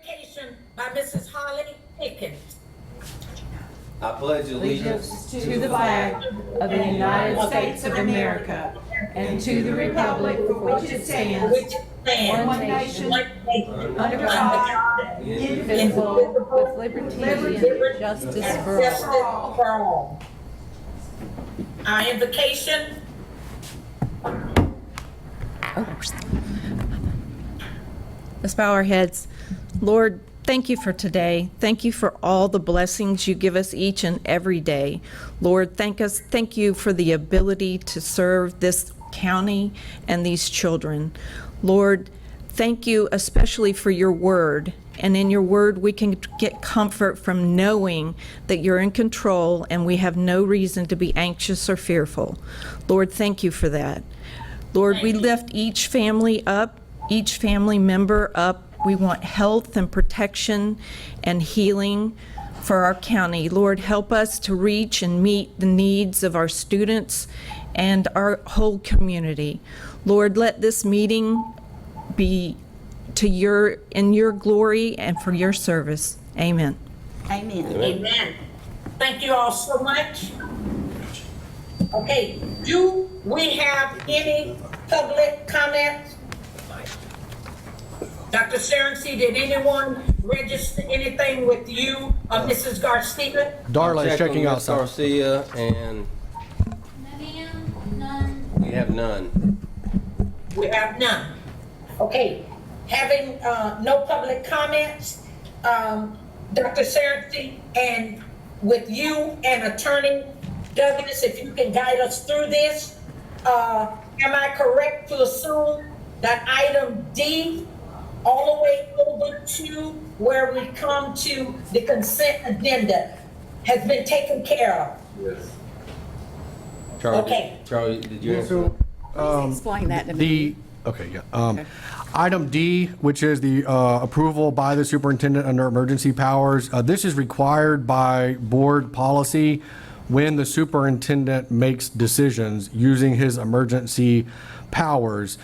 Invocation by Mrs. Holly Pickens. I pledge allegiance to the flag of the United States of America and to the republic for which it stands, one nation, under God, indivisible, with liberty and justice for all. Our invocation. Let's bow our heads. Lord, thank you for today. Thank you for all the blessings you give us each and every day. Lord, thank you for the ability to serve this county and these children. Lord, thank you especially for your word. And in your word, we can get comfort from knowing that you're in control and we have no reason to be anxious or fearful. Lord, thank you for that. Lord, we lift each family up, each family member up. We want health and protection and healing for our county. Lord, help us to reach and meet the needs of our students and our whole community. Lord, let this meeting be in your glory and for your service. Amen. Amen. Amen. Thank you all so much. Okay, do we have any public comments? Dr. Sharency, did anyone register anything with you, Mrs. Garcia? Darla is checking out. Garcia, and None. we have none. We have none. Okay, having no public comments, Dr. Sharency, and with you and Attorney Douglas, if you can guide us through this, am I correct to assume that item D all the way over to where we come to the consent agenda has been taken care of? Yes. Charlie, Okay. Charlie, did you answer? Explain that to me. Item D, which is the approval by the superintendent under emergency powers. This is required by board policy when the superintendent makes decisions using his emergency powers,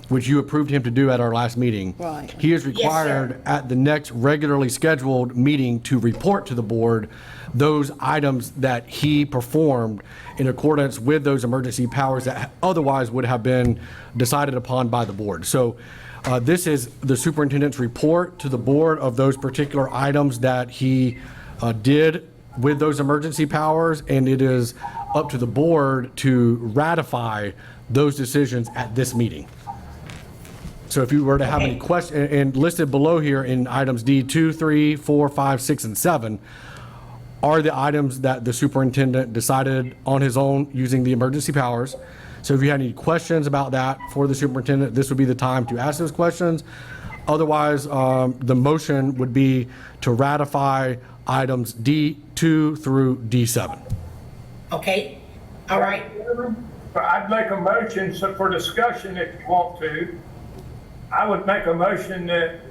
which you approved him to do at our last meeting. Right. He is required at the next regularly scheduled meeting to report to the board those items that he performed in accordance with those emergency powers that otherwise would have been decided upon by the board. So this is the superintendent's report to the board of those particular items that he did with those emergency powers, and it is up to the board to ratify those decisions at this meeting. So if you were to have any questions, and listed below here in items D 2, 3, 4, 5, 6, and 7 are the items that the superintendent decided on his own using the emergency powers. So if you had any questions about that for the superintendent, this would be the time to ask those questions. Otherwise, the motion would be to ratify items D2 through D7. Okay, all right. I'd make a motion for discussion if you want to. I would make a motion that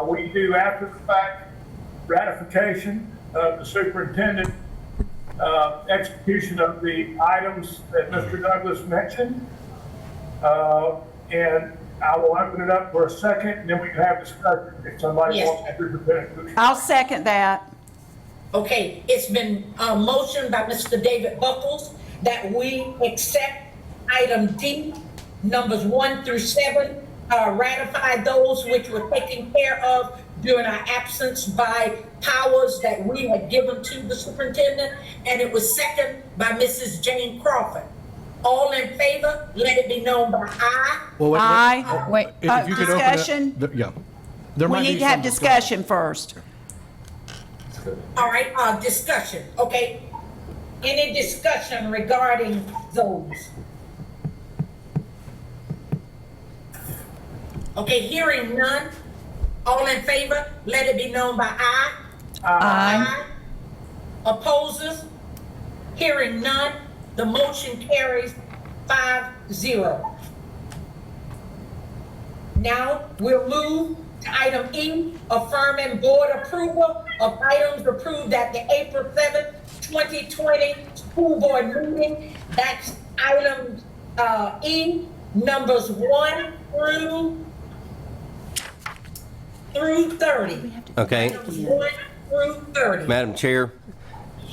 we do after the fact ratification of the superintendent execution of the items that Mr. Douglas mentioned. And I will open it up for a second, and then we can have discussion if somebody Yes. wants to participate. I'll second that. Okay, it's been motioned by Mr. David Buckles that we accept item D, numbers 1 through 7, ratify those which were taken care of during our absence by powers that we had given to the superintendent, and it was seconded by Mrs. Jane Crawford. All in favor, let it be known by aye. Well, wait, Aye. Wait, If you could open it- discussion? Yeah. There We might need be to have some discussion first. All right, discussion, okay? Any discussion regarding those? Okay, hearing none. All in favor, let it be known by aye. Aye. Opposes? Hearing none, the motion carries 5-0. Now, we'll move to item E, affirming board approval of items approved at the April 7th, 2020 school board meeting. That's item numbers 1 through through 30. Okay. Items 1 through 30. Madam Chair,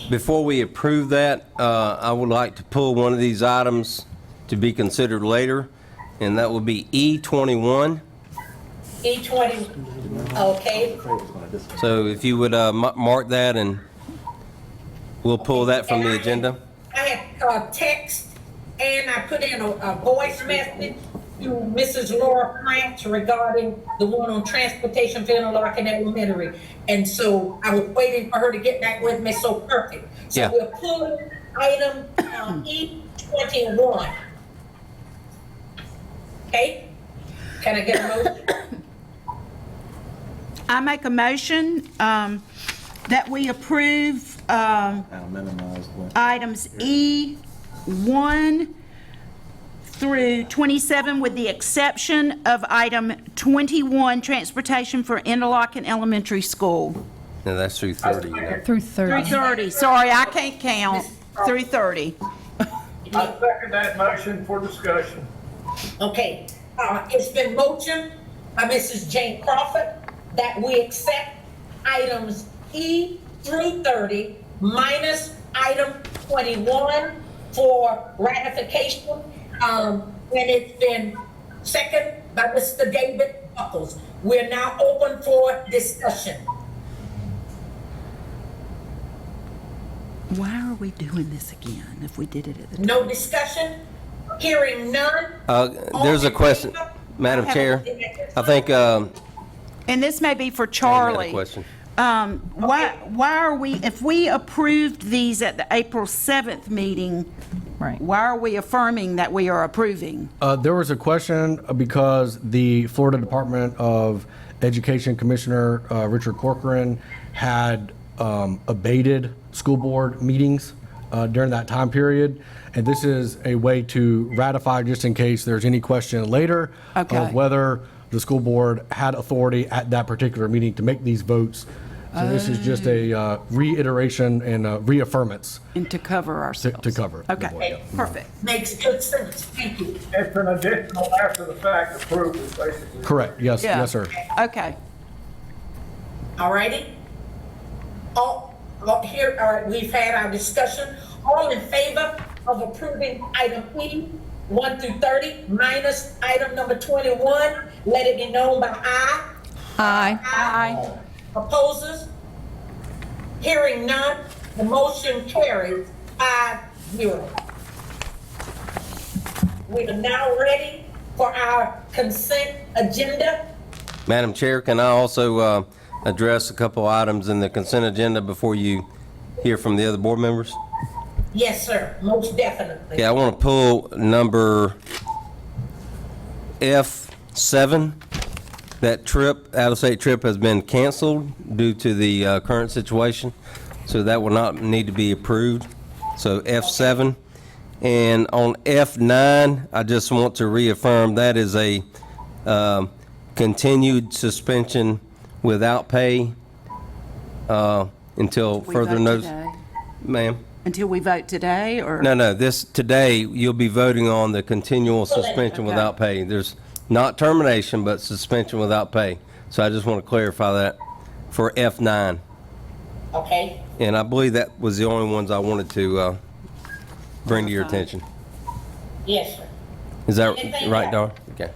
before we approve that, I would like to pull one of these items to be considered later, and that will be E21. E20, okay. So if you would mark that, and we'll pull that from the agenda. I had text and I put in a voice message to Mrs. Laura France regarding the one on transportation for Interlochen Elementary. And so I was waiting for her to get back with me, so perfect. So Yeah. we're pulling item E21. Okay? Can I get a motion? I make a motion that we approve items E1 through 27 with the exception of item 21, transportation for Interlochen Elementary School. No, that's through 30. You know. Through Through 30. 30, sorry, I can't count. Through 30. I second that motion for discussion. Okay, it's been motioned by Mrs. Jane Crawford that we accept items E through 30 minus item 21 for ratification. And it's been seconded by Mr. David Buckles. We're now open for discussion. Why are we doing this again if we did it at the No discussion? Hearing none? There's a question, Madam Chair. I think And this may be for Jane had a Charlie. question. Why are we, if we approved these at the April 7th meeting, Right. why are we affirming that we are approving? There was a question because the Florida Department of Education Commissioner Richard Corcoran had abated school board meetings during that time period. And this is a way to ratify, just in case there's any question later Okay. of whether the school board had authority at that particular meeting to make these votes. So this is just a reiteration and a reaffirmance And to cover ourselves? to cover the board, Okay, yeah. perfect. Makes good sense. Thank you. It's an additional after-the-fact approval, basically. Correct, yes, Yeah. yes, sir. Okay. All righty? All right, we've had our discussion. All in favor of approving item E, 1 through 30, minus item number 21, let it be known by aye. Aye. Aye. Opposers? Hearing none, the motion carries 5-0. We are now ready for our consent agenda. Madam Chair, can I also address a couple items in the consent agenda before you hear from the other board members? Yes, sir, most definitely. Okay, I want to pull number F7. That trip, out-of-state trip, has been canceled due to the current situation, so that will not need to be approved. So F7. And on F9, I just want to reaffirm that is a continued suspension without pay until We further vote notice. today? Ma'am? Until we vote today, or? No, today, you'll be voting on the continual suspension Okay. without pay. There's not termination, but suspension without pay. So I just want to clarify that for F9. Okay, And I believe that was the only ones I wanted to bring to your attention. yes, sir. Is that Anything right, else? Dar? Okay.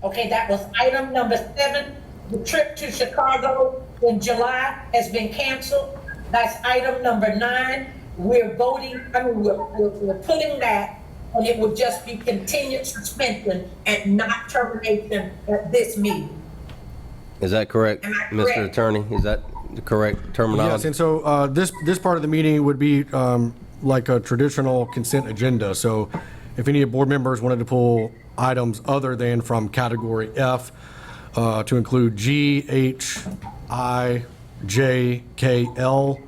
Okay, that was item number 7. The trip to Chicago in July has been canceled. That's item number 9. We're voting, we're putting that, and it would just be continued suspension and not termination at this meeting. Is that correct, Am I Mr. correct? Attorney? Is that the correct Yes, terminology? and so this part of the meeting would be like a traditional consent agenda. So if any board members wanted to pull items other than from category F to include G, H, I, J, K, L,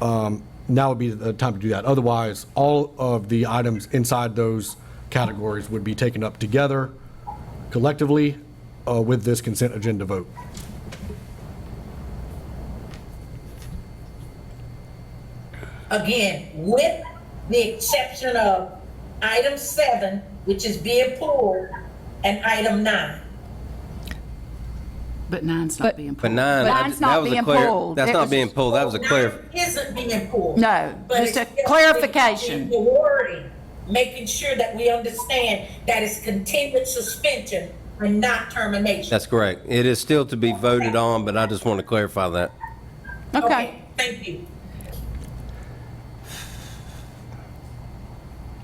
now would be the time to do that. Otherwise, all of the items inside those categories would be taken up together collectively with this consent agenda vote. Again, with the exception of item 7, which is being pulled, and item 9. But nine's not being But pulled. nine, Nine's that not was a being clear, pulled. that's It not was- being pulled, that was a clear, Nine isn't being pulled. No, But just it's a clarification. The wording, making sure that we understand that it's continued suspension and not termination. that's correct. It is still to be voted on, but I just want to clarify that. Okay. Thank you.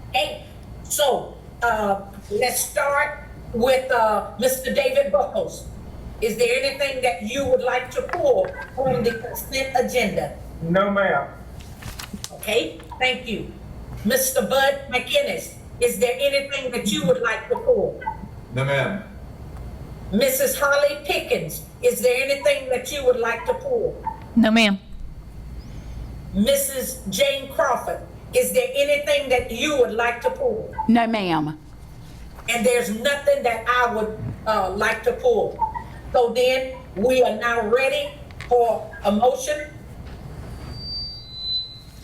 Okay, so, let's start with, Mr. David Buckles. Is there anything that you would like to pull on the consent agenda? No, ma'am. Okay, thank you. Mr. Bud McInnes, is there anything that you would like to pull? No, ma'am. Mrs. Holly Pickens, is there anything that you would like to pull? No, ma'am. Mrs. Jane Crawford, is there anything that you would like to pull? No, ma'am. And there's nothing that I would like to pull. So then, we are now ready for a motion.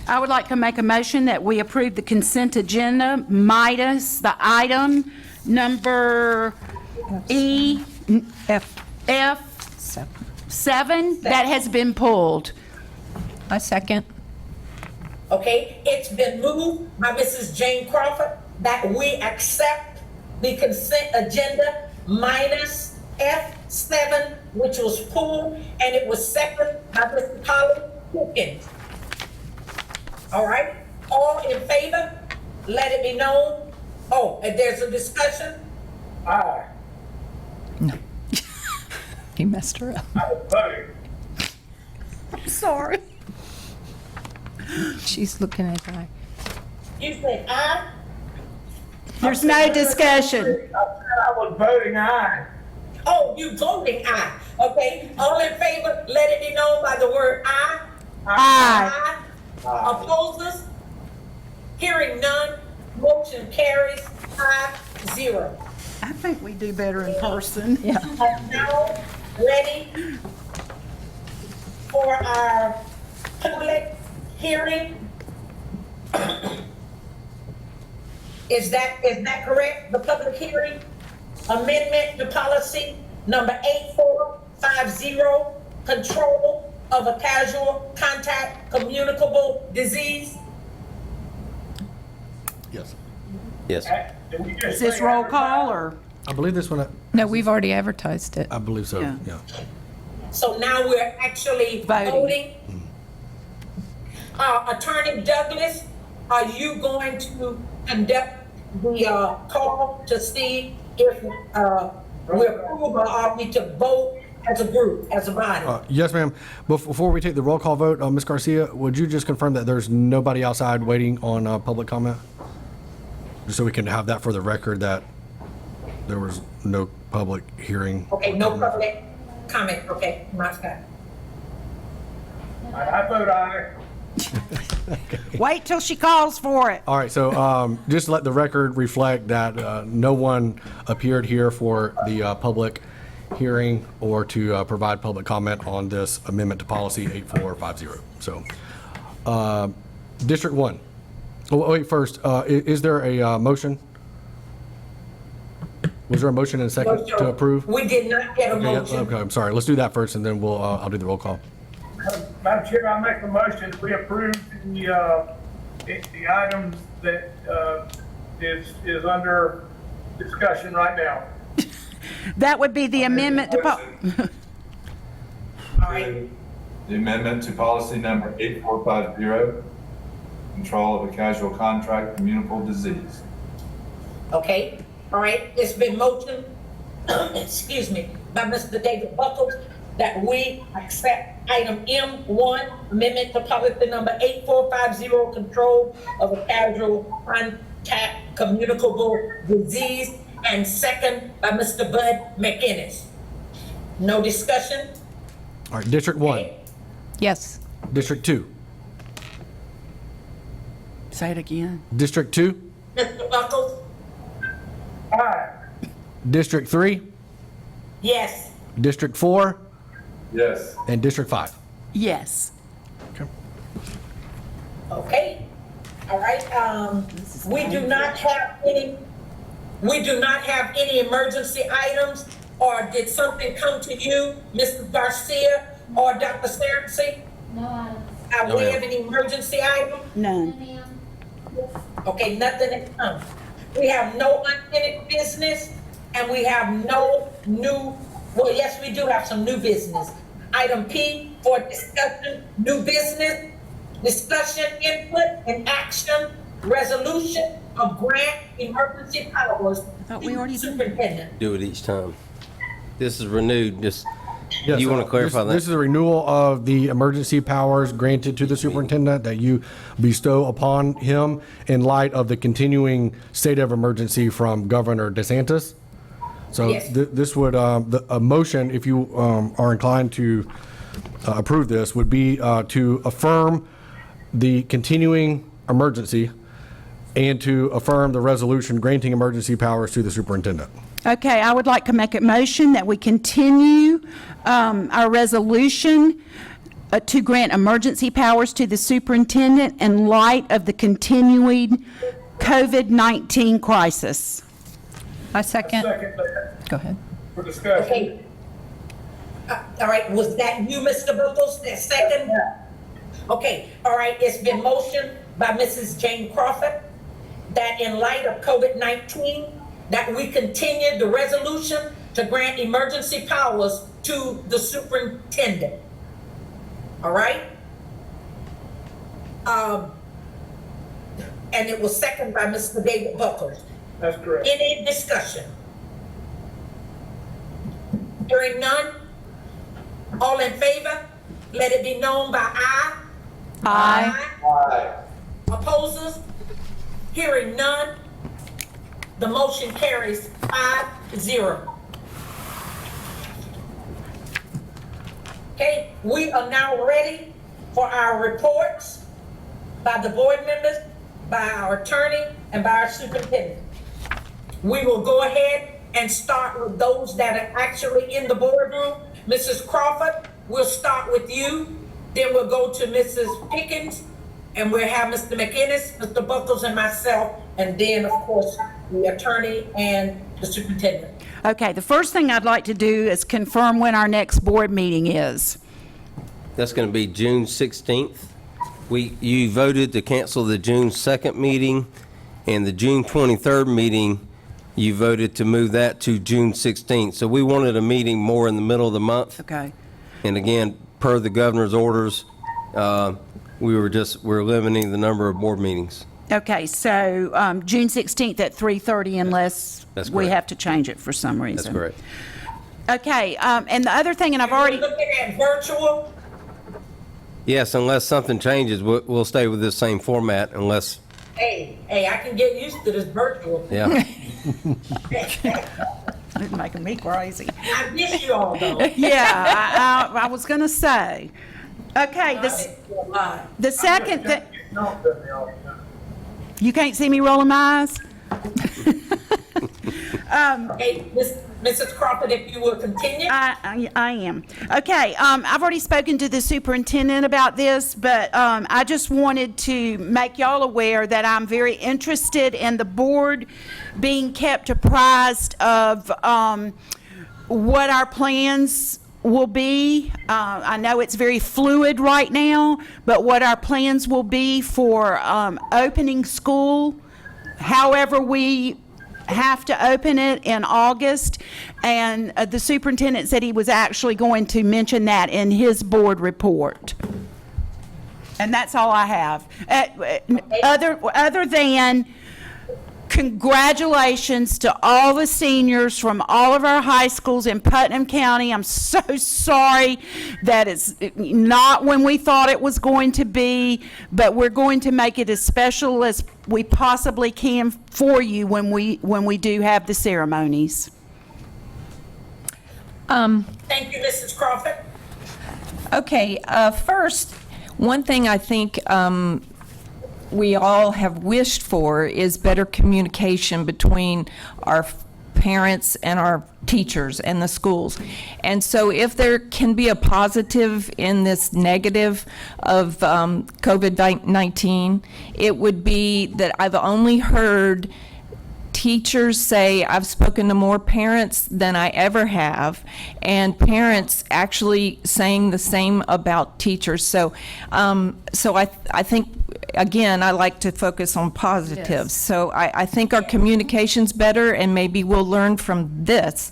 I would like to make a motion that we approve the consent agenda minus the item number F7 that has been pulled. I second. Okay, it's been moved by Mrs. Jane Crawford that we accept the consent agenda minus F7, which was pulled, and it was seconded by Mrs. Holly Pickens. All right, all in favor, let it be known. Oh, and there's a discussion? Aye. He messed her up. I was voting. Sorry. She's looking at I. You said aye? There's no discussion. I said I was voting aye. Oh, you voting aye. Okay, all in favor, let it be known by the word aye. Aye. Opposers? Hearing none, motion carries 5-0. I think we do better in person. Yeah. Are now ready for our public hearing. Is that correct? The public hearing? Amendment to policy number 8450, control of a casual contact communicable disease. Yes. Yes. Did we just Is this say roll advertise? call or? I believe this one, No, we've already advertised it. I believe so, Yeah. yeah. So now we're actually Voting. voting. Attorney Douglas, are you going to conduct the call to see if we approve or are we to vote as a group, as a body? Yes, ma'am. Before we take the roll call vote, Ms. Garcia, would you just confirm that there's nobody outside waiting on public comment? Just so we can have that for the record, that there was no public hearing. Okay, no public comment, okay, my Scott. I vote aye. Wait till she calls for it. All right, so just let the record reflect that no one appeared here for the public hearing or to provide public comment on this amendment to policy 8450. So, District 1. Oh, wait, first, is there a motion? Was there a motion and a second to approve? We did not get a Okay, yeah, motion. okay, I'm sorry. Let's do that first, and then I'll do the roll call. Madam Chair, I make a motion, we approve the items that is under discussion right now. That would be the amendment to, All right, The amendment to policy number 8450, control of a casual contract communicable disease. okay, all right, it's been motioned, excuse me, by Mr. David Buckles that we accept item M1, amendment to policy number 8450, control of a casual contact communicable disease, and second by Mr. Bud McInnes. No discussion? All right, District 1, Yes. District 2, say it again. District 2, Mr. Buckles? Aye. District 3, Yes. District 4, Yes. and District 5. Yes. Okay, all right, we do not have any emergency items Or did something come to you, Mrs. Garcia or Dr. Sarancy? No items. By No, way ma'am. of an emergency item? None. Ma'am. Okay, nothing has come. We have no unfinished business, and we have no new, well, yes, we do have some new business. Item P for discussion, new business, discussion, input, and action, resolution of grant emergency powers thought we to already did. superintendent. Do it each time. This is renewed, just, Yes, you want to clarify This is that? a renewal of the emergency powers granted to the superintendent that you bestow upon him in light of the continuing state of emergency from Governor DeSantis. So Yes. this would, a motion, if you are inclined to approve this, would be to affirm the continuing emergency and to affirm the resolution granting emergency powers to the superintendent. Okay, I would like to make a motion that we continue our resolution to grant emergency powers to the superintendent in light of the continuing COVID-19 crisis. I second. Second that Go ahead. for discussion. Okay. All right, was that you, Mr. Buckles, that second? Okay, all right, it's been motioned by Mrs. Jane Crawford that in light of COVID-19, that we continue the resolution to grant emergency powers to the superintendent. All right? And it was seconded by Mr. David Buckles. That's correct. Any discussion? Hearing none? All in favor? Let it be known by aye. Aye. Aye. Opposers? Hearing none? The motion carries 5-0. Okay, we are now ready for our reports by the board members, by our attorney, and by our superintendent. We will go ahead and start with those that are actually in the boardroom. Mrs. Crawford, we'll start with you. Then we'll go to Mrs. Pickens, and we'll have Mr. McInnes, Mr. Buckles, and myself, and then, of course, the attorney and the superintendent. Okay, the first thing I'd like to do is confirm when our next board meeting is. That's going to be June 16th. You voted to cancel the June 2nd meeting, and the June 23rd meeting, you voted to move that to June 16th. So we wanted a meeting more in the middle of the month. Okay. And again, per the governor's orders, we're limiting the number of board meetings. Okay, so June 16th at 3:30 unless That's we correct. have to change it for some reason. That's correct. Okay, and the other thing, and I've already, We're looking at virtual. Yes, unless something changes, we'll stay with this same format unless, Hey, I can get used to this virtual. yeah. it's making me crazy. I miss you all, though. Yeah, I was going to say. Okay, the second, Don't put me off. you can't see me rolling my eyes? Hey, Mrs. Crawford, if you will continue. I am. Okay, I've already spoken to the superintendent about this, but I just wanted to make y'all aware that I'm very interested in the board being kept apprised of what our plans will be. I know it's very fluid right now, but what our plans will be for opening school, however we have to open it in August, and the superintendent said he was actually going to mention that in his board report. And that's all I have. Other than congratulations to all the seniors from all of our high schools in Putnam County. I'm so sorry that it's not when we thought it was going to be, but we're going to make it as special as we possibly can for you when we do have the ceremonies. Thank you, Mrs. Crawford. Okay, first, one thing I think we all have wished for is better communication between our parents and our teachers and the schools. And so if there can be a positive in this negative of COVID-19, it would be that I've only heard teachers say I've spoken to more parents than I ever have, and parents actually saying the same about teachers. So, I think, again, I like to focus on positives. So I think our communication's better, and maybe we'll learn from this.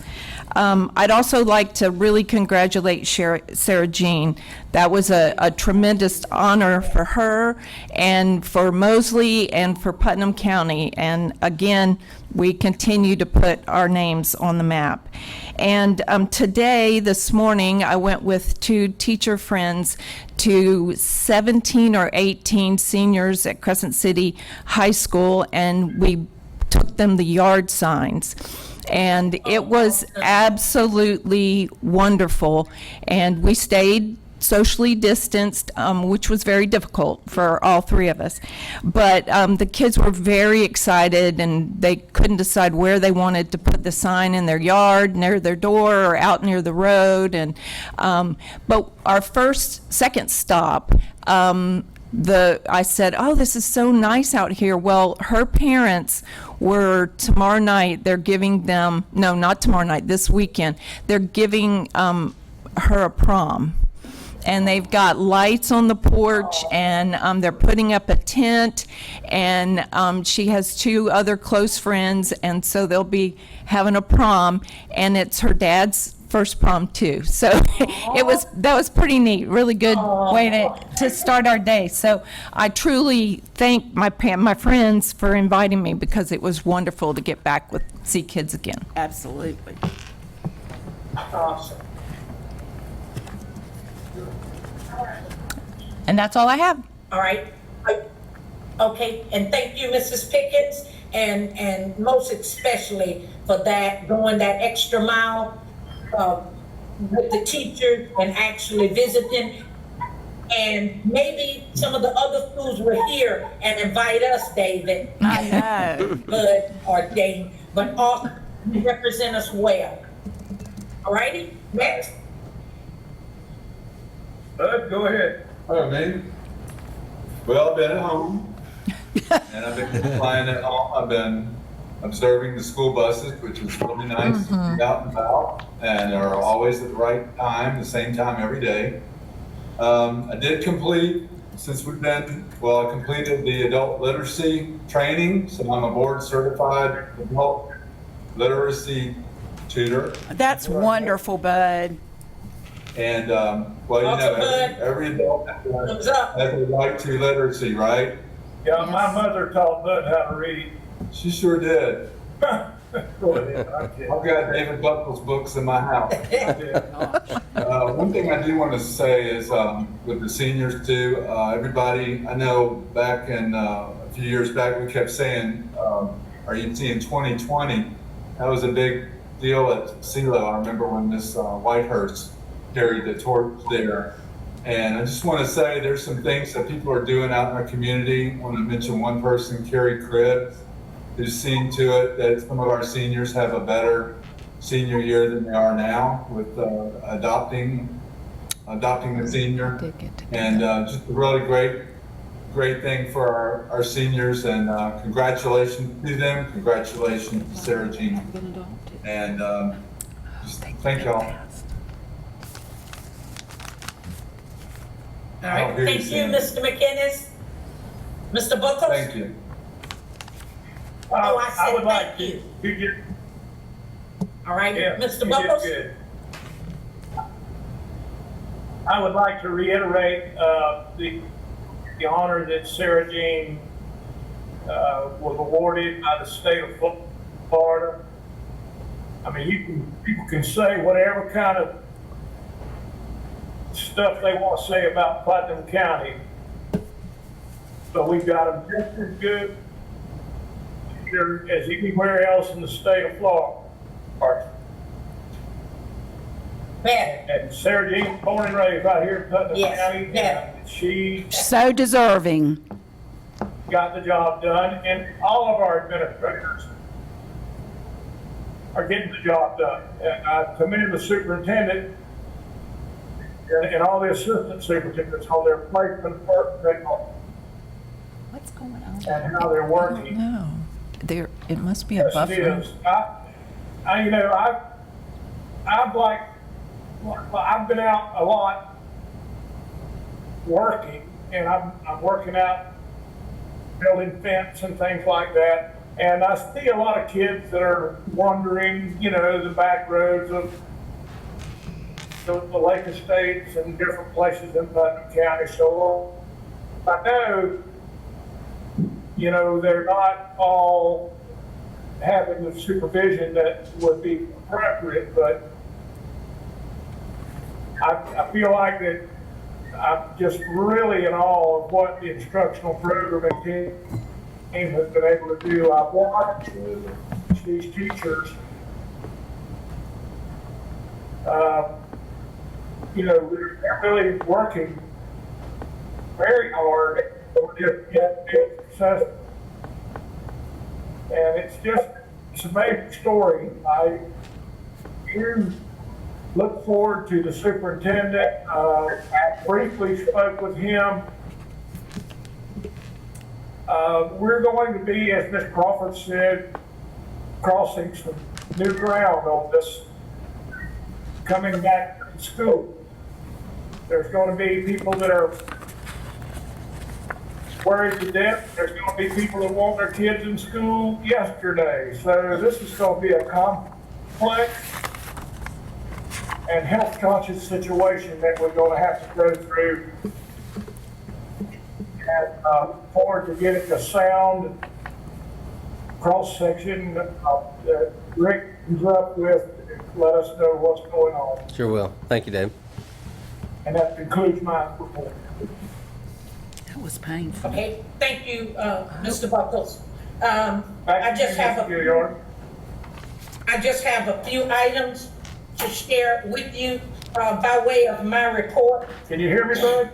I'd also like to really congratulate Sarah Jean. That was a tremendous honor for her and for Mosley and for Putnam County. And again, we continue to put our names on the map. And this morning, I went with 2 teacher friends to 17 or 18 seniors at Crescent City High School, and we took them the yard signs. And it was absolutely wonderful. And we stayed socially distanced, which was very difficult for all 3 of us. But the kids were very excited, and they couldn't decide where they wanted to put the sign in their yard, near their door, or out near the road. And but our second stop, I said, oh, this is so nice out here. Well, her parents were tomorrow night, they're giving them, no, not tomorrow night, this weekend, they're giving her a prom. And they've got lights on the porch, and they're putting up a tent, and she has 2 other close friends, and so they'll be having a prom, and it's her dad's first prom too. So that was pretty neat, really good way to start our day. So I truly thank my friends for inviting me, because it was wonderful to get back see kids again. Absolutely. Awesome. And that's all I have. All right. Okay, and thank you, Mrs. Pickens, and most especially for that, going that extra mile with the teachers and actually visiting. And maybe some of the other schools were here and invite us, David. I know. Bud or Dane, but all you represent us well. All righty, next. Bud, go ahead. Hello, man. Well, I've been at home, and I've been complying at home. I've been observing the school buses, which is really nice to be out and about, and are always at the right time, the same time every day. I did complete, since I completed the adult literacy training, so I'm a board certified adult literacy tutor. That's wonderful, Bud. And, every adult has a right to literacy, right? Yeah, my mother taught Bud how to read. She sure did. Go ahead, I'm kidding. I've got David Buckles books in my house. One thing I do want to say is with the seniors too, everybody, I know back in a few years back, we kept saying, are you seeing 2020? That was a big deal at CeeLo. I remember when Miss Whitehurst carried the torch there. And I just want to say there's some things that people are doing out in our community. I want to mention one person, Carrie Cribb, who's seen to it that some of our seniors have a better senior year than they are now with adopting the senior. And just a really great thing for our seniors, and congratulations to them. Congratulations to Sarah Jean. And just thank y'all. All right, thank you, Mr. McInnes. Mr. Buckles? Thank you. Oh, I said would like thank you. You did, All right, yeah, Mr. you did Buckles? good. I would like to reiterate the honor that Sarah Jean was awarded by the state of Florida. I mean, people can say whatever kind of stuff they want to say about Putnam County, but we've got them just as good as anywhere else in the state of Florida. Better. And Sarah Jean, born and raised right here in Putnam Yes, County, yeah. and she So deserving. got the job done, and all of our administrators are getting the job done. And I commend the superintendent and all the assistant superintendents on their placement work What's going on? and how they're working. No. There, it must be a Yes, buffer. it is. You know, I've like, well, I've been out a lot working, and I'm working out building fence and things like that. And I see a lot of kids that are wandering, you know, the back roads of the Lake Estates and different places in Putnam County. So I know, you know, they're not all having the supervision that would be appropriate, but I feel like that I'm just really in awe of what the instructional programming team has been able to do. I've watched these teachers, you know, they're really working very hard to get successful. And it's an amazing story. I do look forward to the superintendent. I briefly spoke with him. We're going to be, as Ms. Crawford said, crossing some new ground on this coming back to school. There's going to be people that are worried to death. There's going to be people that want their kids in school yesterday. So this is going to be a complex and health conscious situation that we're going to have to go through. And forward to getting a sound cross section that Rick comes up with, let us know what's going on. Sure will. Thank you, Dave. And that concludes my report. That was painful. Okay, thank you, Mr. Buckles. Back I to just you, have Mr. Gilliard. a few items to share with you by way of my report. Can you hear me, bud?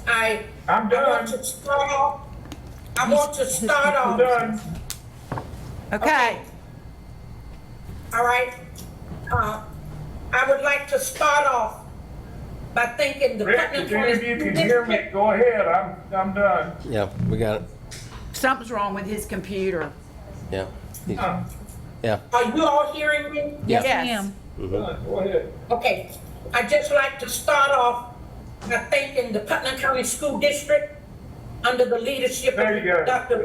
I I'm want done. to start off. I want to start I'm off. done. Okay. All right. I would like to start off by thanking the Rick, Putnam if any of you County can hear me, go ahead. I'm done. Yeah, we got it. Something's wrong with his computer. Yeah. I'm Yeah. Are you all hearing me? Yeah. Yes. done. Go ahead. Okay. I'd just like to start off by thanking the Putnam County School District under the leadership There you go. of Dr.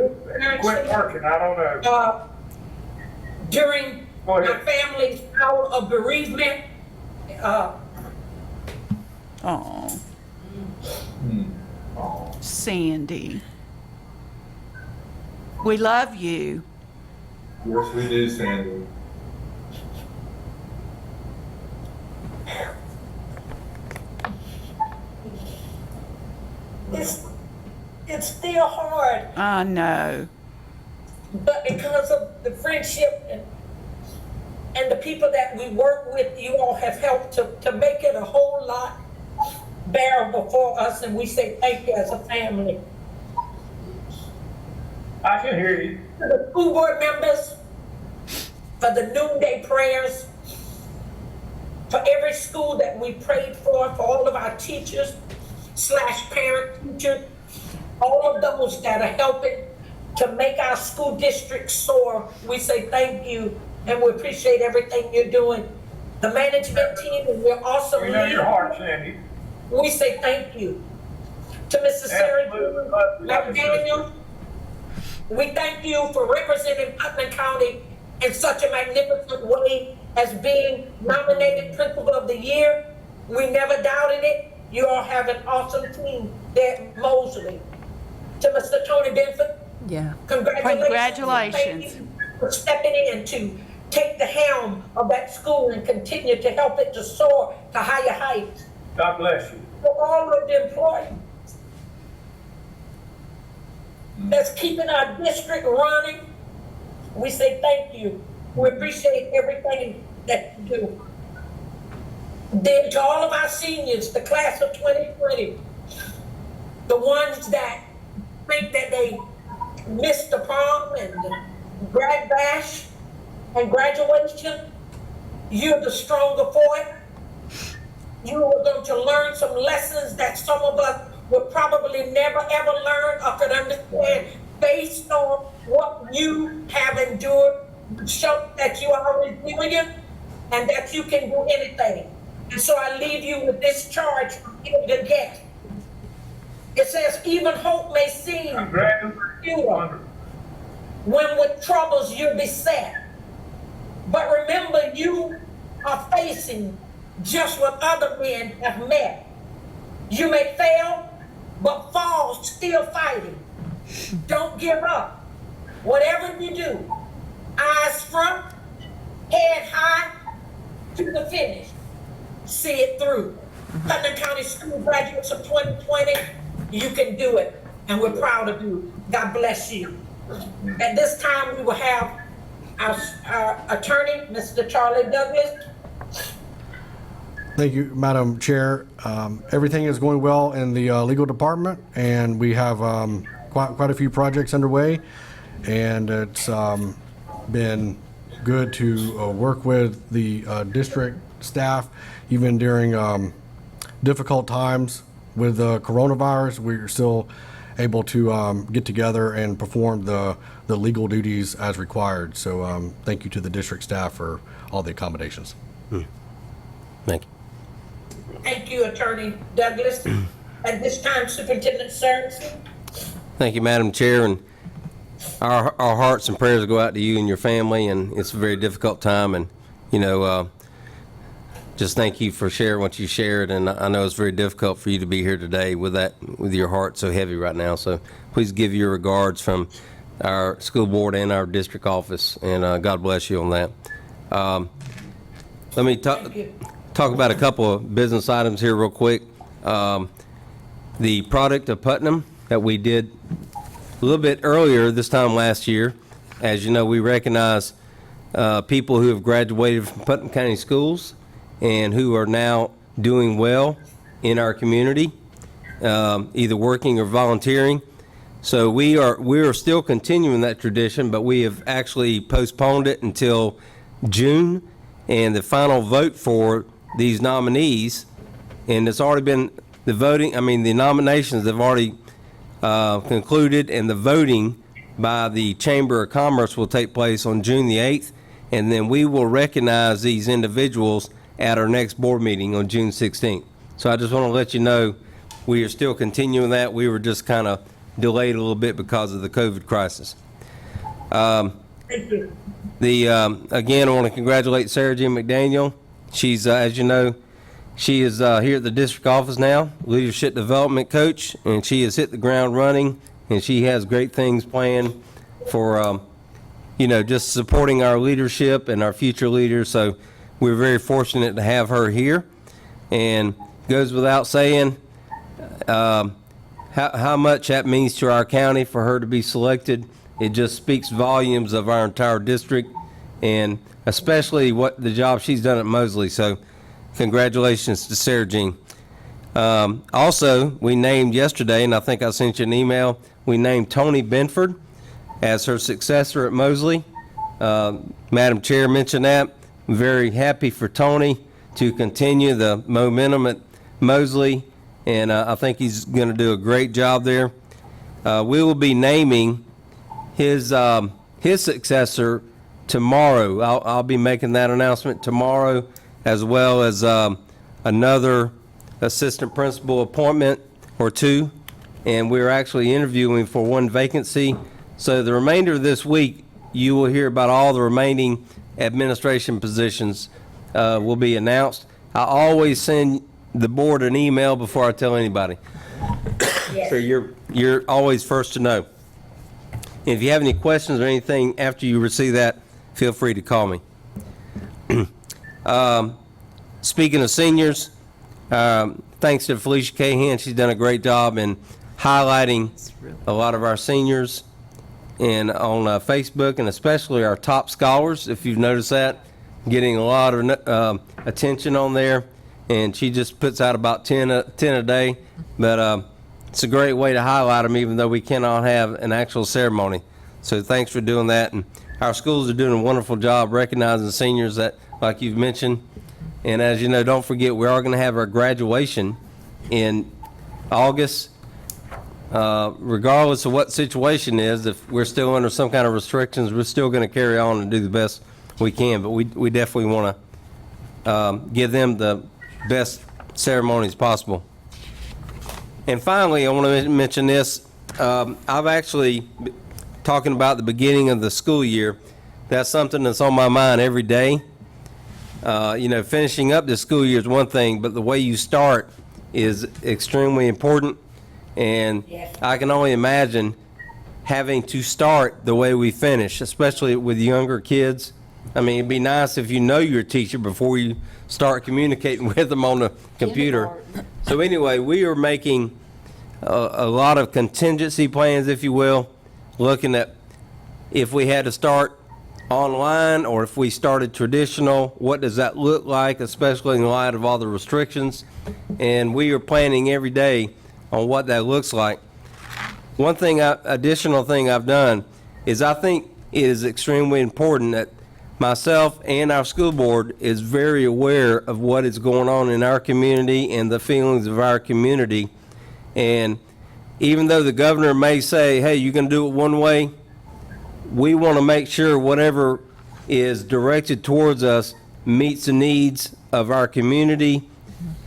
Quit working. I don't know. During Go my ahead. family's hour of bereavement, Oh. Sandy. We love you. Yes, we do, Sandy. it's still hard, I know. but because of the friendship and the people that we work with, you all have helped to make it a whole lot bearable for us, and we say thank you as a family. I can hear you. To the school board members, for the noonday prayers, for every school that we prayed for all of our teachers / parent teachers, all of those that are helping to make our school district soar, we say thank you, and we appreciate everything you're doing. The management team and your awesome We know your leader, heart, Sandy. we say thank you. To Mrs. Sarah Absolutely. McDaniel, we thank you for representing Putnam County in such a magnificent way as being nominated Principal of the Year. We never doubted it. You all have an awesome team there at Mosley. To Mr. Tony Benford, Yeah. congratulations. Congratulations. Thank you for stepping in to take the helm of that school and continue to help it to soar to higher heights. God bless you. For all of the employees that's keeping our district running, we say thank you. We appreciate everything that you do. Then to all of our seniors, the class of 2020, the ones that think that they missed the prom and the grad bash and graduation, you're the stronger for it. You are going to learn some lessons that some of us will probably never ever learn or could understand based on what you have endured. Show that you are resilient and that you can do anything. And so I leave you with this charge from Elder Guest. It says, even hope may seem futile when with troubles you're beset. But remember, you are facing just what other men have met. You may fail, but fall still fighting. Don't give up. Whatever you do, eyes front, head high to the finish. See it through. Putnam County School graduates of 2020, you can do it, and we're proud of you. God bless you. At this time, we will have our attorney, Mr. Charlie Douglas. Thank you, Madam Chair. Everything is going well in the legal department, and we have quite a few projects underway, and it's been good to work with the district staff, even during difficult times with the coronavirus. We're still able to get together and perform the legal duties as required. So thank you to the district staff for all the accommodations. Thank you. Thank you, Attorney Douglas. At this time, Superintendent Sorensen. Thank you, Madam Chair, and our hearts and prayers go out to you and your family, and it's a very difficult time, and, just thank you for sharing what you shared, and I know it's very difficult for you to be here today with your heart so heavy right now, so please give your regards from our school board and our district office, and God bless you on that. Let me talk about a couple of business items here real quick. The product of Putnam that we did a little bit earlier this time last year. As you know, we recognize people who have graduated from Putnam County Schools and who are now doing well in our community, either working or volunteering. So we are still continuing that tradition, but we have actually postponed it until June, and the final vote for these nominees, and it's already been the voting, the nominations have already concluded, and the voting by the Chamber of Commerce will take place on June the 8th, and then we will recognize these individuals at our next board meeting on June 16th. So I just want to let you know we are still continuing that. We were just kind of delayed a little bit because of the COVID crisis. Thank you. Again, I want to congratulate Sarah Jean McDaniel. She's, as you know, she is here at the district office now, leadership development coach, and she has hit the ground running, and she has great things planned for, just supporting our leadership and our future leaders. So we're very fortunate to have her here, and goes without saying how much that means to our county for her to be selected. It just speaks volumes of our entire district, and especially what the job she's done at Mosley. So congratulations to Sarah Jean. Also, we named yesterday, and I think I sent you an email, we named Tony Benford as her successor at Mosley. Madam Chair mentioned that. I'm very happy for Tony to continue the momentum at Mosley, and I think he's going to do a great job there. We will be naming his successor tomorrow. I'll be making that announcement tomorrow, as well as another assistant principal appointment or two, and we're actually interviewing for one vacancy. So the remainder of this week, you will hear about all the remaining administration positions will be announced. I always send the board an email before I tell anybody. So you're always first to know. If you have any questions or anything after you receive that, feel free to call me. Speaking of seniors, thanks to Felicia Cahan, she's done a great job in highlighting a lot of our seniors and on Facebook, and especially our top scholars, if you've noticed that, getting a lot of attention on there, and she just puts out about 10 a day, but it's a great way to highlight them, even though we cannot have an actual ceremony. So thanks for doing that, and our schools are doing a wonderful job recognizing seniors that, like you've mentioned, and as you know, don't forget, we are going to have our graduation in August, regardless of what the situation is, if we're still under some kind of restrictions, we're still going to carry on and do the best we can. But we definitely want to give them the best ceremonies possible. And finally, I want to mention this. I've actually, talking about the beginning of the school year, that's something that's on my mind every day. Finishing up the school year is one thing, but the way you start is extremely important. And I can only imagine having to start the way we finish, especially with younger kids. I mean, it'd be nice if you know your teacher before you start communicating with them on the computer. So anyway, we are making a lot of contingency plans, if you will, looking at if we had to start online or if we started traditional, what does that look like, especially in light of all the restrictions. And we are planning every day on what that looks like. One thing, additional thing I've done is I think it is extremely important that myself and our school board is very aware of what is going on in our community and the feelings of our community. And even though the governor may say, hey, you can do it one way, we want to make sure whatever is directed towards us meets the needs of our community,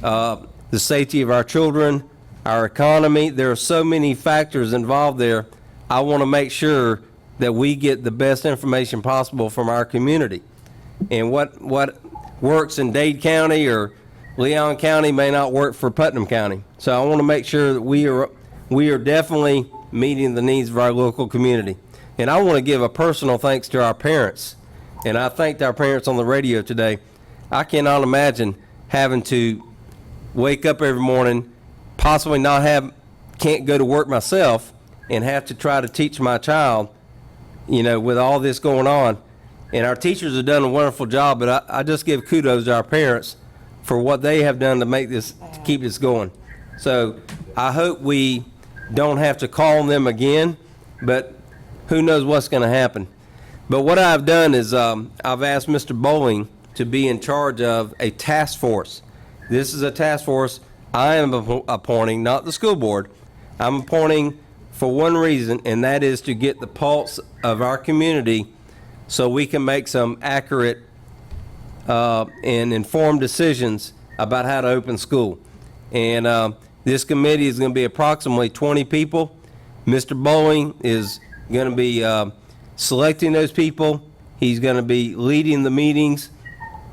the safety of our children, our economy. There are so many factors involved there. I want to make sure that we get the best information possible from our community. And what works in Dade County or Leon County may not work for Putnam County. So I want to make sure that we are definitely meeting the needs of our local community. And I want to give a personal thanks to our parents. And I thanked our parents on the radio today. I cannot imagine having to wake up every morning, possibly can't go to work myself, and have to try to teach my child, with all this going on. And our teachers have done a wonderful job, but I just give kudos to our parents for what they have done to keep this going. So I hope we don't have to call on them again, but who knows what's going to happen. But what I've done is I've asked Mr. Bowling to be in charge of a task force. This is a task force I am appointing, not the school board. I'm appointing for one reason, and that is to get the pulse of our community so we can make some accurate and informed decisions about how to open school. And this committee is going to be approximately 20 people. Mr. Bowling is going to be selecting those people. He's going to be leading the meetings.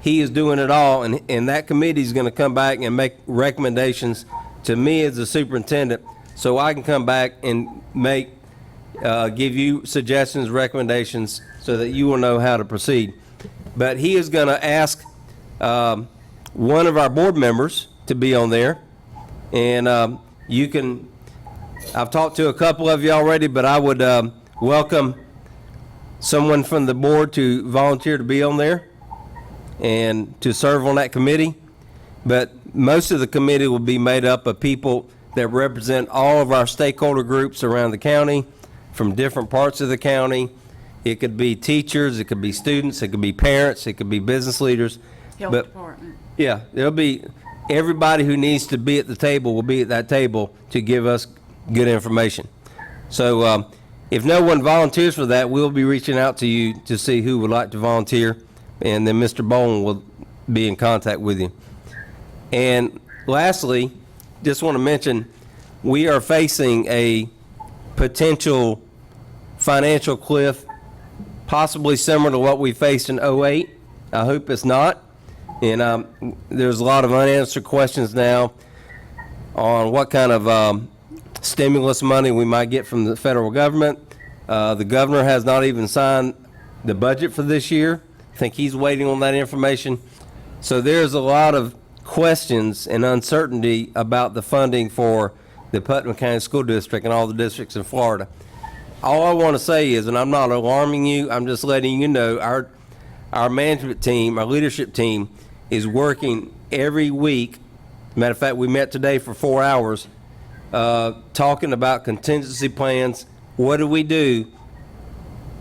He is doing it all, and that committee is going to come back and make recommendations to me as the superintendent, so I can come back and give you suggestions, recommendations, so that you will know how to proceed. But he is going to ask one of our board members to be on there, and I've talked to a couple of you already, but I would welcome someone from the board to volunteer to be on there and to serve on that committee. But most of the committee will be made up of people that represent all of our stakeholder groups around the county from different parts of the county. It could be teachers, it could be students, it could be parents, it could be business leaders. Health department. Yeah, there'll be, everybody who needs to be at the table will be at that table to give us good information. So if no one volunteers for that, we'll be reaching out to you to see who would like to volunteer, and then Mr. Bowen will be in contact with you. And lastly, just want to mention, we are facing a potential financial cliff, possibly similar to what we faced in '08. I hope it's not. And there's a lot of unanswered questions now on what kind of stimulus money we might get from the federal government. The governor has not even signed the budget for this year. I think he's waiting on that information. So there's a lot of questions and uncertainty about the funding for the Putnam County School District and all the districts in Florida. All I want to say is, and I'm not alarming you, I'm just letting you know, our management team, our leadership team is working every week. Matter of fact, we met today for 4 hours talking about contingency plans. What do we do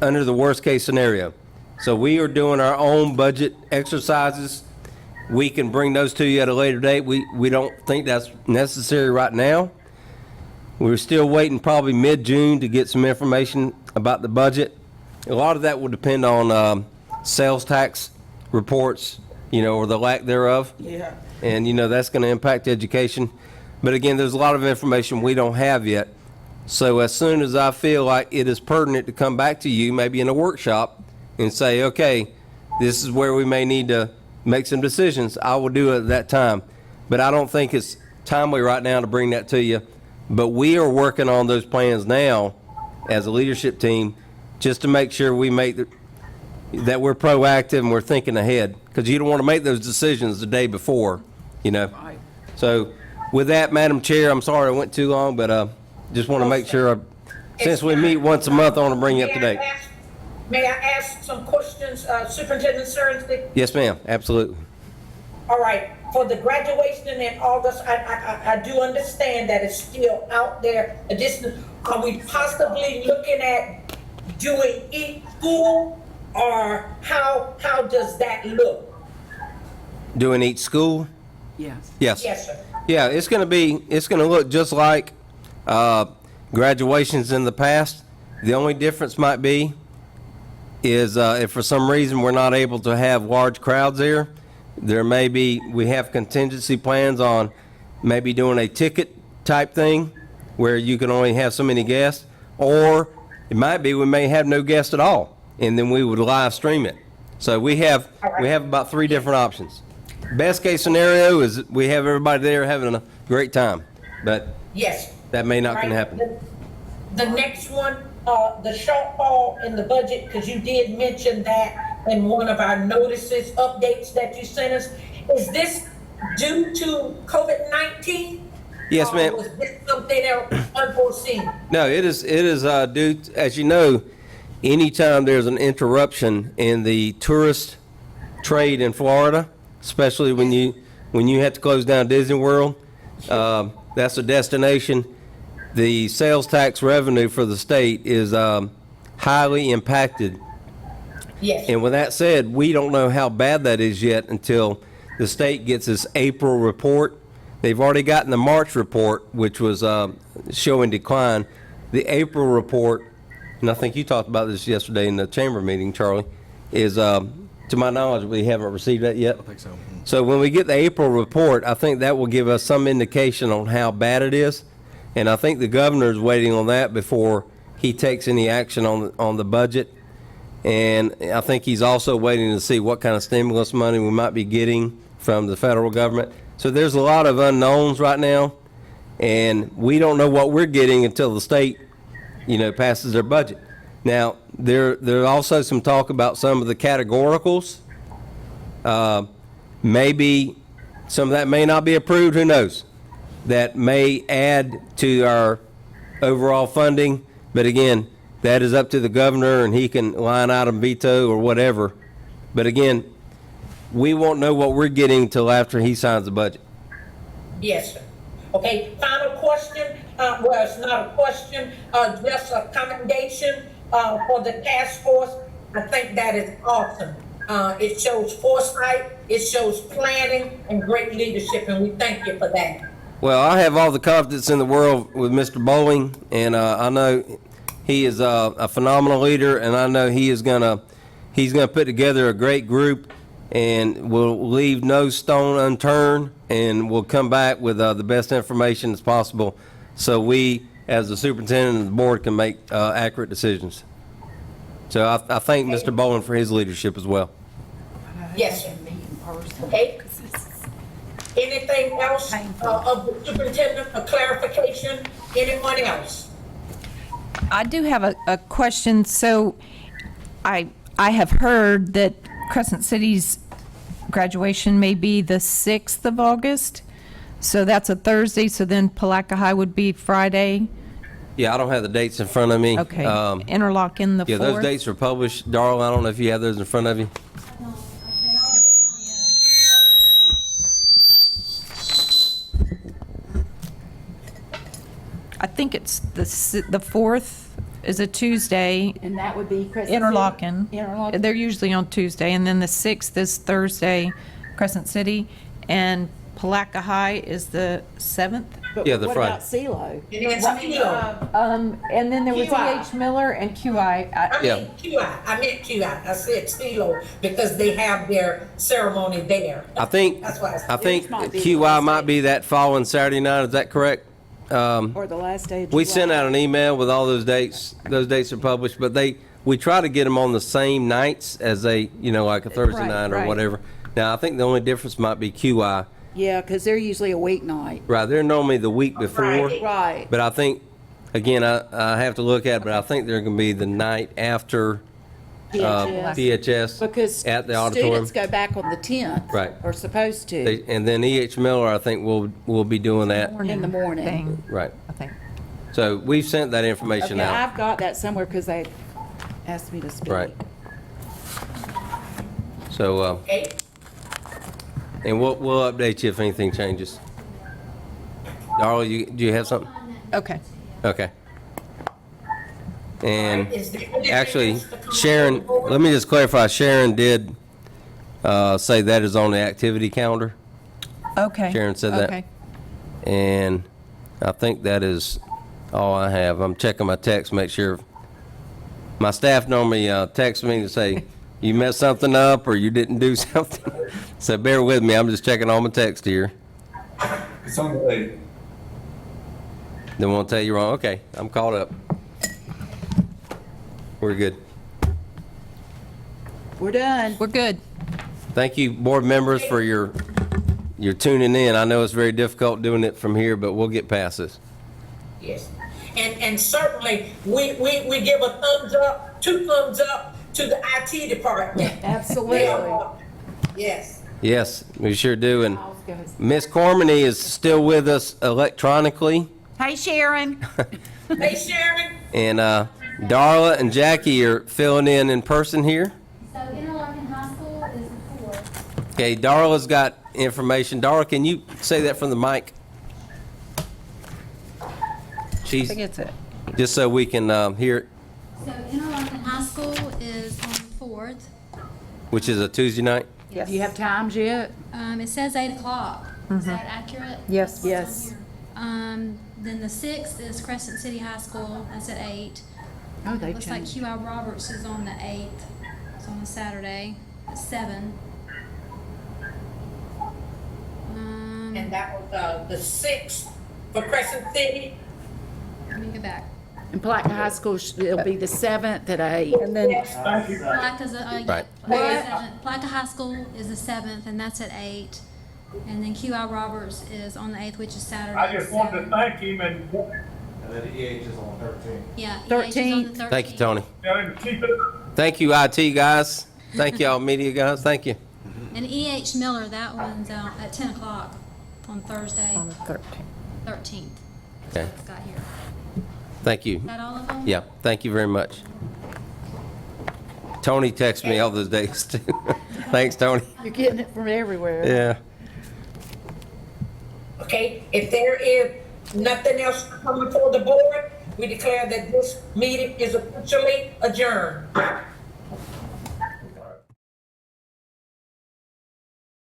under the worst case scenario? So we are doing our own budget exercises. We can bring those to you at a later date. We don't think that's necessary right now. We're still waiting probably mid-June to get some information about the budget. A lot of that will depend on sales tax reports, or the lack thereof. Yeah. And, that's going to impact education. But again, there's a lot of information we don't have yet. So as soon as I feel like it is pertinent to come back to you, maybe in a workshop, and say, okay, this is where we may need to make some decisions, I will do it at that time. But I don't think it's timely right now to bring that to you. But we are working on those plans now as a leadership team, just to make sure we that we're proactive and we're thinking ahead. Because you don't want to make those decisions the day before, So with that, Madam Chair, I'm sorry I went too long, but just want to make sure, since we meet once a month, I want to bring you up to date. May I ask some questions, Superintendent Serensky? Yes, ma'am, absolutely. All right, for the graduation in August, I do understand that it's still out there. Are we possibly looking at doing each school, or how does that look? Doing each school? Yes. Yes. Yes, sir. Yeah, it's going to look just like graduations in the past. The only difference might be is if for some reason we're not able to have large crowds there, we have contingency plans on maybe doing a ticket type thing where you can only have so many guests, or it might be we may have no guests at all, and then we would live stream it. So we have about 3 different options. Best case scenario is we have everybody there having a great time, but Yes. that may not can Right. happen. The next one, the shortfall in the budget, because you did mention that in one of our notices, updates that you sent us. Is this due to COVID-19? Yes, ma'am. Or was this something else unforeseen? No, it is due, as you know, anytime there's an interruption in the tourist trade in Florida, especially when you have to close down Disney World, that's a destination. The sales tax revenue for the state is highly impacted. Yes. And with that said, we don't know how bad that is yet until the state gets its April report. They've already gotten the March report, which was showing decline. The April report, and I think you talked about this yesterday in the chamber meeting, Charlie, is, to my knowledge, we haven't received that yet. I think so. So when we get the April report, I think that will give us some indication on how bad it is. And I think the governor is waiting on that before he takes any action on the budget. And I think he's also waiting to see what kind of stimulus money we might be getting from the federal government. So there's a lot of unknowns right now, and we don't know what we're getting until the state, passes their budget. Now, there's also some talk about some of the categoricals. Maybe some of that may not be approved, who knows? That may add to our overall funding, but again, that is up to the governor, and he can line item veto or whatever. But again, we won't know what we're getting until after he signs the budget. Yes, sir. Okay, final question. Well, it's not a question, just a commendation for the task force. I think that is awesome. It shows foresight, it shows planning and great leadership, and we thank you for that. Well, I have all the confidence in the world with Mr. Bowling, and I know he is a phenomenal leader, and I know he's gonna put together a great group, and will leave no stone unturned, and will come back with the best information as possible, so we, as the superintendent and the board, can make accurate decisions. So I thank Mr. Bowling for his leadership as well. Yes, sir. Okay. Anything else of the superintendent, a clarification? Anyone else? I do have a question. So I have heard that Crescent City's graduation may be the 6th of August. So that's a Thursday. So then Palaca High would be Friday. Yeah, I don't have the dates in front of me. Okay. Interlochen the 4th. Yeah, those dates are published. Darla, I don't know if you have those in front of you. I think it's the 4th is a Tuesday. And that would be Crescent City? Interlochen. They're usually on Tuesday. And then the 6th is Thursday, Crescent City. And Palaca High is the 7th. but Yeah, the what Friday. about CeeLo? And then Stilo. And then there was QI. E.H. Miller and QI. I Yeah. meant QI. I meant QI. I said Stilo because they have their ceremony there. I think, That's why I said- I think Yours might be QI Wednesday. might be that following Saturday night, is that correct? Or the last day of July? We sent out an email with all those dates. Those dates are published, but we try to get them on the same nights as they, like a Thursday Right, night or right. whatever. Now, I think the only difference might be QI. Yeah, because they're usually a weeknight. Right, they're normally the week before. Friday. Right. But I think, again, I have to look at it, but I think they're going to be the night after PHS. PHS Because at the auditorium. students go back on the 10th. Right. Or supposed to, And then E.H. Miller, I think we'll be doing that. in the morning. Thing, Right. I think. So we've sent that information Okay, out. I've got that somewhere because they asked me to speak. Right. So, Okay. and we'll update you if anything changes. Darla, do you have something? Okay. Okay. And Is there anything actually, else to come Sharon, on board? let me just clarify, Sharon did say that is on the activity calendar. Okay. Sharon said that. Okay. And I think that is all I have. I'm checking my text, make sure. My staff normally texts me to say, you messed something up or you didn't do something. So bear with me, I'm just checking all my text here. It's on the 8th. They won't tell you wrong. Okay, I'm caught up. We're good. We're done. We're good. Thank you, board members, for your tuning in. I know it's very difficult doing it from here, but we'll get past this. Yes. And certainly, we give a thumbs up, 2 thumbs up to the IT department. Absolutely. They are- Yes. Yes, we sure do. And Miss Cormany is still with us electronically. Hey, Sharon. Hey, Sharon. And Darla and Jackie are filling in person here. So Interlochen High School is the 4th. Okay, Darla's got information. Darla, can you say that from the mic? I think it's it. Just so we can hear it, So Interlochen High School is on the 4th. which is a Tuesday night. Do you have times yet? It says 8 o'clock. Is that accurate? Yes. That's what's on Yes. here. Then the 6th is Crescent City High School. That's at 8. Oh, they Looks like changed. QI Roberts is on the 8th. It's on a Saturday at 7. And that was the 6th for Crescent City. Let me go back. In Palatka High School, it'll be the 7th at 8. And then, Thank you. Placa's, Right. Placa High School is the 7th, and that's at 8. And then QI Roberts is on the 8th, which is Saturday. I just at wanted to 7. thank him and And then EH is on 13. Yeah. 13th. EH is on the 13th. Thank you, Tony. tell him to keep it up. Thank you, IT guys. Thank y'all, media guys. Thank you. And E.H. Miller, that one's out at 10 o'clock on Thursday, on the 13th. 13th. Okay. It's got here. Thank you. Is that all of them? Yeah, thank you very much. Tony texts me all those days too. Thanks, Tony. You're getting it from everywhere. Yeah. Okay, if there is nothing else coming before the board, we declare that this meeting is officially adjourned.